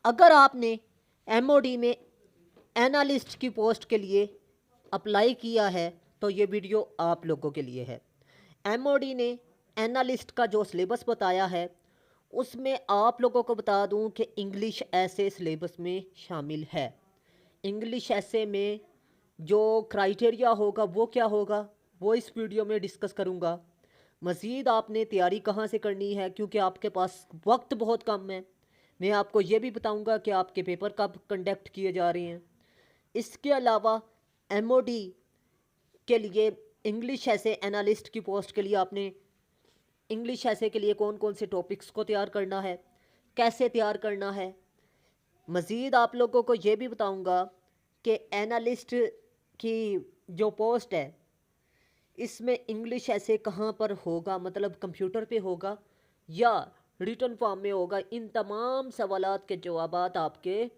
अगर आपने एमओडी में एनालिस्ट की पोस्ट के लिए अप्लाई किया है तो ये वीडियो आप लोगों के लिए है। एमओडी ने एनालिस्ट का जो सिलेबस बताया है उसमें आप लोगों को बता दूं कि इंग्लिश ऐसे सिलेबस में शामिल है। इंग्लिश ऐसे में जो क्राइटेरिया होगा वो क्या होगा वो इस वीडियो में डिस्कस करूंगा। मज़ीद आपने तैयारी कहाँ से करनी है क्योंकि आपके पास वक्त बहुत कम है। मैं आपको ये भी बताऊंगा कि आपके पेपर कब कंडक्ट किए जा रहे हैं। इसके अलावा एमओडी के लिए इंग्लिश ऐसे एनालिस्ट की पोस्ट के लिए आपने इंग्लिश ऐसे के लिए कौन कौन से टॉपिक्स को तैयार करना है, कैसे तैयार करना है। मज़ीद आप लोगों को ये भी बताऊंगा कि एनालिस्ट की जो पोस्ट है इसमें इंग्लिश ऐसे कहाँ पर होगा, मतलब कंप्यूटर पे होगा या रिटन फॉर्म में होगा। इन तमाम सवालात के जवाबात आपके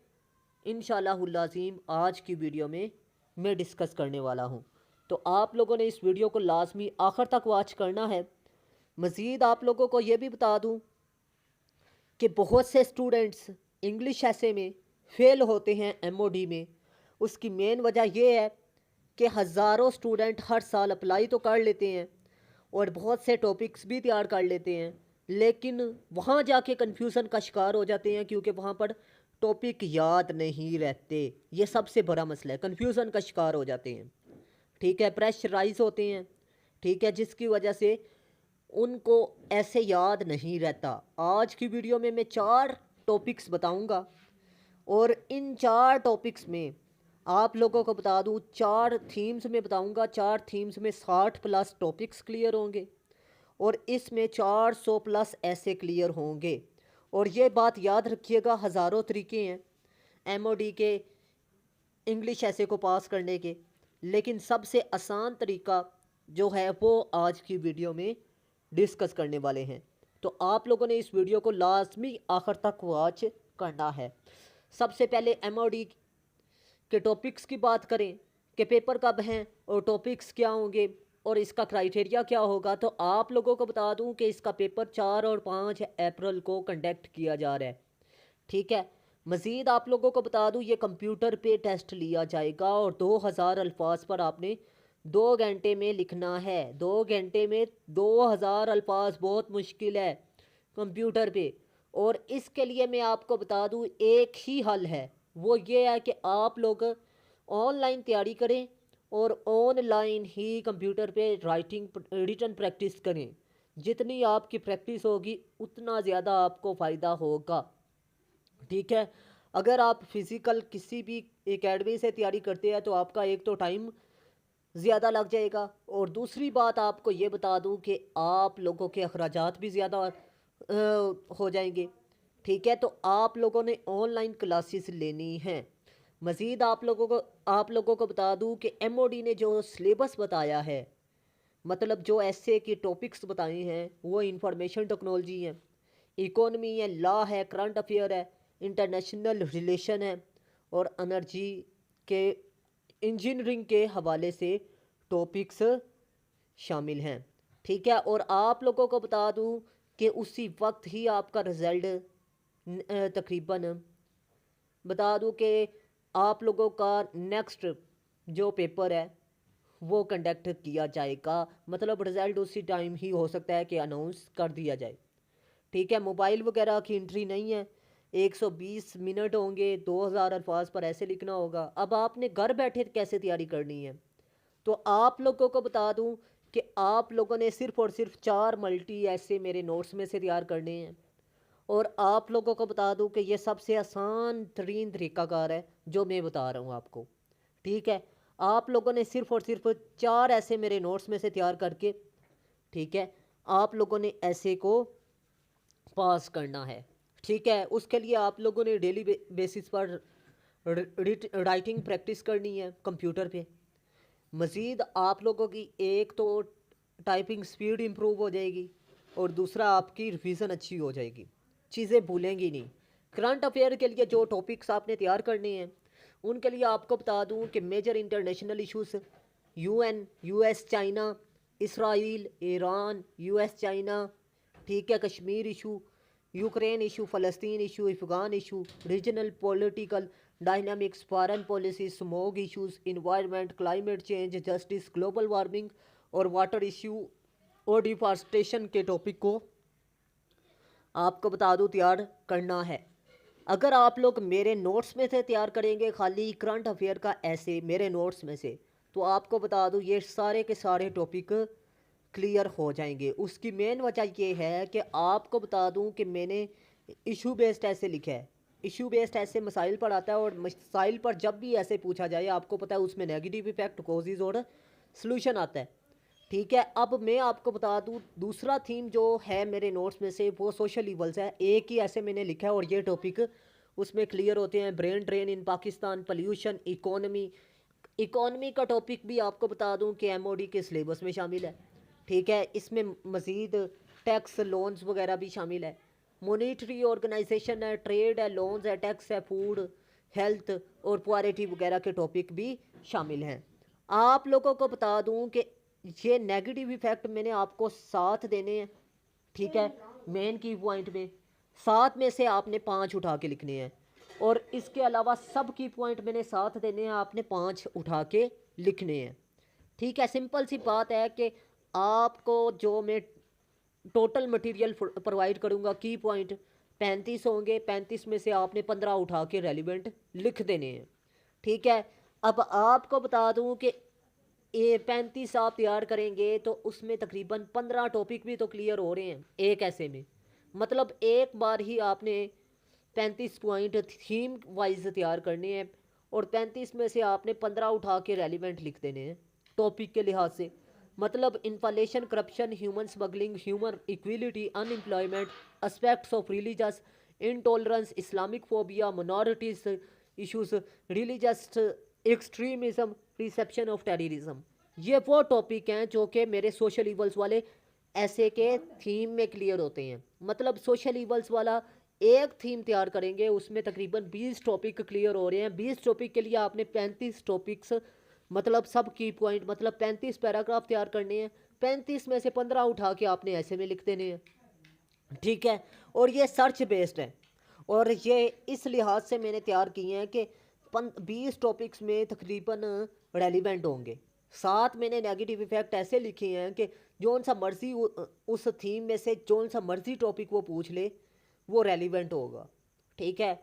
इंशाअल्लाहुल अज़ीम आज की वीडियो में मैं डिस्कस करने वाला हूँ। तो आप लोगों ने इस वीडियो को लाजमी आखिर तक वॉच करना है। मज़ीद आप लोगों को ये भी बता दूँ कि बहुत से स्टूडेंट्स इंग्लिश ऐसे में फ़ेल होते हैं एमओडी में। उसकी मेन वजह यह है कि हज़ारों स्टूडेंट हर साल अप्लाई तो कर लेते हैं और बहुत से टॉपिक्स भी तैयार कर लेते हैं, लेकिन वहाँ जाके कन्फ्यूज़न का शिकार हो जाते हैं क्योंकि वहाँ पर टॉपिक याद नहीं रहते। ये सबसे बड़ा मसला है, कन्फ्यूज़न का शिकार हो जाते हैं। ठीक है, प्रेशराइज होते हैं। ठीक है, जिसकी वजह से उनको ऐसे याद नहीं रहता। आज की वीडियो में मैं 4 टॉपिक्स बताऊंगा और इन 4 टॉपिक्स में आप लोगों को बता दूं 4 थीम्स में बताऊंगा। 4 थीम्स में 60 प्लस टॉपिक्स क्लियर होंगे और इसमें 400 प्लस ऐसे क्लियर होंगे। और ये बात याद रखिएगा, हज़ारों तरीके हैं एमओडी के इंग्लिश ऐसे को पास करने के, लेकिन सबसे आसान तरीका जो है वो आज की वीडियो में डिस्कस करने वाले हैं। तो आप लोगों ने इस वीडियो को लाजमी आखिर तक वॉच करना है। सबसे पहले एमओडी के टॉपिक्स की बात करें कि पेपर कब हैं और टॉपिक्स क्या होंगे और इसका क्राइटेरिया क्या होगा, तो आप लोगों को बता दूं कि इसका पेपर 4 और 5 अप्रैल को कंडक्ट किया जा रहा है। ठीक है, मज़ीद आप लोगों को बता दूं ये कंप्यूटर पे टेस्ट लिया जाएगा और 2000 अल्फाज पर आपने 2 घंटे में लिखना है। 2 घंटे में 2000 अल्फाज बहुत मुश्किल है कंप्यूटर पे। और इसके लिए मैं आपको बता दूं एक ही हल है, वो ये है कि आप लोग ऑनलाइन तैयारी करें और ऑनलाइन ही कंप्यूटर पे राइटिंग रिटन प्रैक्टिस करें। जितनी आपकी प्रैक्टिस होगी उतना ज़्यादा आपको फ़ायदा होगा। ठीक है, अगर आप फिज़िकल किसी भी एकेडमी से तैयारी करते हैं तो आपका एक तो टाइम ज़्यादा लग जाएगा और दूसरी बात आपको ये बता दूं कि आप लोगों के अखराजात भी ज़्यादा हो जाएंगे। ठीक है, तो आप लोगों ने ऑनलाइन क्लासेस लेनी हैं। मज़ीद आप लोगों को बता दूं कि एमओडी ने जो सिलेबस बताया है, मतलब जो ऐसे के टॉपिक्स बताए हैं वो इंफॉर्मेशन टेक्नोलॉजी है, इकोनॉमी है, लॉ है, करंट अफेयर है, इंटरनेशनल रिलेशन है और एनर्जी के इंजीनियरिंग के हवाले से टॉपिक्स शामिल हैं। ठीक है, और आप लोगों को बता दूं कि उसी वक्त ही आपका रिज़ल्ट तकरीबन बता दूं कि आप लोगों का नेक्स्ट जो पेपर है वो कंडक्ट किया जाएगा, मतलब रिज़ल्ट उसी टाइम ही हो सकता है कि अनाउंस कर दिया जाए। ठीक है, मोबाइल वगैरह की एंट्री नहीं है। 120 मिनट होंगे, 2000 अल्फाज पर ऐसे लिखना होगा। अब आपने घर बैठे कैसे तैयारी करनी है, तो आप लोगों को बता दूं कि आप लोगों ने सिर्फ और सिर्फ 4 मल्टी ऐसे मेरे नोट्स में से तैयार करने हैं। और आप लोगों को बता दूं कि ये सबसे आसान तरीन तरीकाकार है जो मैं बता रहा हूँ आपको। ठीक है, आप लोगों ने सिर्फ और सिर्फ 4 ऐसे मेरे नोट्स में से तैयार करके, ठीक है, आप लोगों ने ऐसे को पास करना है। ठीक है, उसके लिए आप लोगों ने डेली बेसिस पर राइटिंग प्रैक्टिस करनी है कंप्यूटर पे। मज़ीद आप लोगों की एक तो टाइपिंग स्पीड इम्प्रूव हो जाएगी और दूसरा आपकी रिवीजन अच्छी हो जाएगी, चीज़ें भूलेंगी नहीं। करंट अफेयर के लिए जो टॉपिक्स आपने तैयार करने हैं उनके लिए आपको बता दूं कि major international issues, UN, US China, Israel, Iran, US China, ठीक है, कश्मीर इशू, यूक्रेन इशू, फ़लस्तीन issue, Afghan issue, regional political dynamics, foreign policy, smog issues, environment, climate change, justice, global warming और वाटर इशू और डिफॉरेस्टेशन के topic को आपको बता दूं तैयार करना है। अगर आप लोग मेरे नोट्स में से तैयार करेंगे खाली करंट अफेयर का ऐसे मेरे नोट्स में से, तो आपको बता दूं ये सारे के सारे टॉपिक क्लियर हो जाएंगे। उसकी मेन वजह ये है कि आपको बता दूं कि मैंने इशू बेस्ड ऐसे लिखा है। इशू बेस्ड ऐसे मसाइल पर आता है और मसाइल पर जब भी ऐसे पूछा जाए आपको पता है उसमें नेगेटिव इफेक्ट, कॉजेज और सॉल्यूशन आता है। ठीक है, अब मैं आपको बता दूं दूसरा थीम जो है मेरे नोट्स में से वो सोशल इवल्स है। एक ही ऐसे मैंने लिखा है और ये टॉपिक उसमें क्लियर होते हैं। Brain drain in Pakistan, pollution, economy. Economy का टॉपिक भी आपको बता दूं कि एमओडी के सिलेबस में शामिल है। ठीक है, इसमें मज़ीद टैक्स, लोन्स वगैरह भी शामिल है। मॉनेटरी ऑर्गेनाइजेशन है, ट्रेड है, लोन्स है, टैक्स है, फूड, हेल्थ और पुअरिटी वगैरह के टॉपिक भी शामिल हैं। आप लोगों को बता दूं कि ये नेगेटिव इफेक्ट मैंने आपको 7 देने हैं। ठीक है, मेन की पॉइंट में 7 में से आपने 5 उठा के लिखने हैं और इसके अलावा सब की पॉइंट मैंने 7 देने हैं, आपने 5 उठा के लिखने हैं। ठीक है, सिंपल सी बात है कि आपको जो मैं टोटल मटेरियल प्रोवाइड करूँगा की पॉइंट 35 होंगे। 35 में से आपने 15 उठा के रेलिवेंट लिख देने हैं। ठीक है, अब आपको बता दूं कि ये 35 आप तैयार करेंगे तो उसमें तकरीबन 15 टॉपिक भी तो क्लियर हो रहे हैं एक ऐसे में। मतलब एक बार ही आपने 35 पॉइंट थीम वाइज तैयार करने हैं और 35 में से आपने 15 उठा के रेलिवेंट लिख देने हैं टॉपिक के लिहाज से। मतलब inflation, corruption, human smuggling, human equality, unemployment, aspects of religious intolerance, Islamic phobia, minorities issues, religious extremism, reception of terrorism. ये वो टॉपिक हैं जो कि मेरे सोशल इवल्स वाले ऐसे के थीम में क्लियर होते हैं। मतलब सोशल इवल्स वाला एक थीम तैयार करेंगे उसमें तकरीबन 20 टॉपिक क्लियर हो रहे हैं। 20 टॉपिक के लिए आपने 35 टॉपिक्स मतलब सब की पॉइंट मतलब 35 पैराग्राफ तैयार करने हैं। 35 में से 15 उठा के आपने ऐसे में लिख देने हैं। ठीक है, और ये सर्च बेस्ड है और ये इस लिहाज से मैंने तैयार किए हैं कि 20 टॉपिक्स में तकरीबन रेलिवेंट होंगे। 7 मैंने नेगेटिव इफेक्ट ऐसे लिखे हैं कि जौन सा मर्जी उस थीम में से जौन सा मर्जी टॉपिक वो पूछ ले वो रेलिवेंट होगा। ठीक है,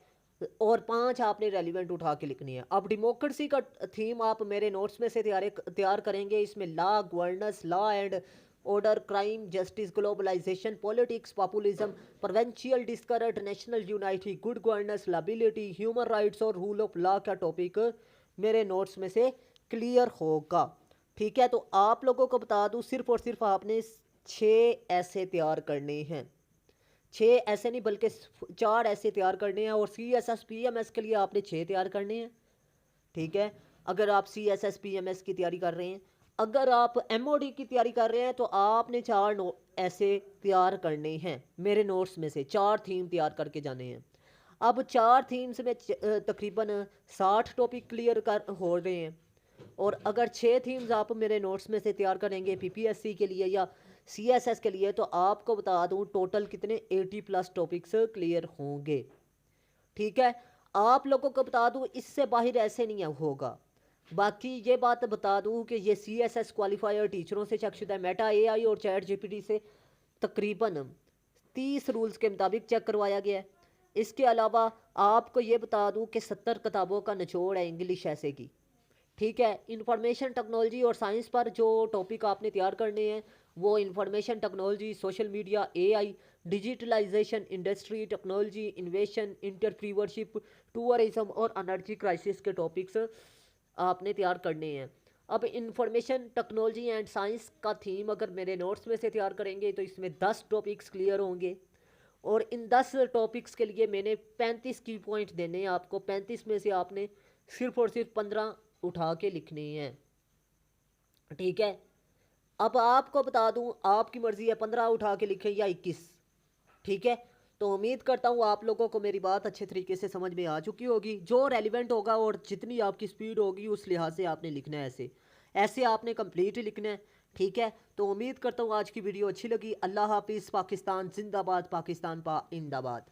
और 5 आपने रेलिवेंट उठा के लिखनी है। अब डेमोक्रेसी का थीम आप मेरे नोट्स में से तैयार करेंगे। इसमें law, governance, law and order, crime, justice, globalisation, politics, populism, provincial discrete, national unity, good governance, liability, human rights और रूल ऑफ लॉ का टॉपिक मेरे नोट्स में से क्लियर होगा। ठीक है, तो आप लोगों को बता दूं सिर्फ और सिर्फ आपने 6 ऐसे तैयार करने हैं। 6 ऐसे नहीं बल्कि 4 ऐसे तैयार करने हैं और CSS PMS के लिए आपने 6 तैयार करने हैं। ठीक है, अगर आप CSS PMS की तैयारी कर रहे हैं, अगर आप MOD की तैयारी कर रहे हैं तो आपने 4 ऐसे तैयार करने हैं। मेरे नोट्स में से 4 थीम तैयार करके जाने हैं। अब 4 थीम्स में तकरीबन 60 टॉपिक क्लियर कर हो रहे हैं और अगर 6 थीम्स आप मेरे नोट्स में से तैयार करेंगे PPSC के लिए या CSS के लिए तो आपको बता दूं टोटल कितने 80+ टॉपिक्स क्लियर होंगे। ठीक है, आप लोगों को बता दूं इससे बाहर ऐसे नहीं होगा। बाकी ये बात बता दूं कि ये CSS क्वालिफायर टीचरों से चेकशुदा है। मेटा AI और चैट GPT से तकरीबन 30 रूल्स के मुताबिक चेक करवाया गया है। इसके अलावा आपको ये बता दूं कि 70 किताबों का निचोड़ है इंग्लिश ऐसे की। ठीक है, इंफॉर्मेशन टेक्नोलॉजी और साइंस पर जो टॉपिक आपने तैयार करने हैं वो information technology, social media, AI, digitalisation, industry, technology, innovation, entrepreneurship, tourism और एनर्जी क्राइसिस के टॉपिक्स आपने तैयार करने हैं। अब इंफॉर्मेशन टेक्नोलॉजी एंड साइंस का थीम अगर मेरे नोट्स में से तैयार करेंगे तो इसमें 10 टॉपिक्स क्लियर होंगे और इन 10 टॉपिक्स के लिए मैंने 35 की पॉइंट देने हैं आपको। 35 में से आपने सिर्फ और सिर्फ 15 उठा के लिखने हैं। ठीक है, अब आपको बता दूं आपकी मर्जी है 15 उठा के लिखें या 21। ठीक है, तो उम्मीद करता हूँ आप लोगों को मेरी बात अच्छे तरीके से समझ में आ चुकी होगी। जो रेलिवेंट होगा और जितनी आपकी स्पीड होगी उस लिहाज से आपने लिखना है। ऐसे ऐसे आपने कंप्लीट लिखना है। ठीक है, तो उम्मीद करता हूँ आज की वीडियो अच्छी लगी। अल्लाह हाफिज़। पाकिस्तान जिंदाबाद, पाकिस्तान पा इंदाबाद।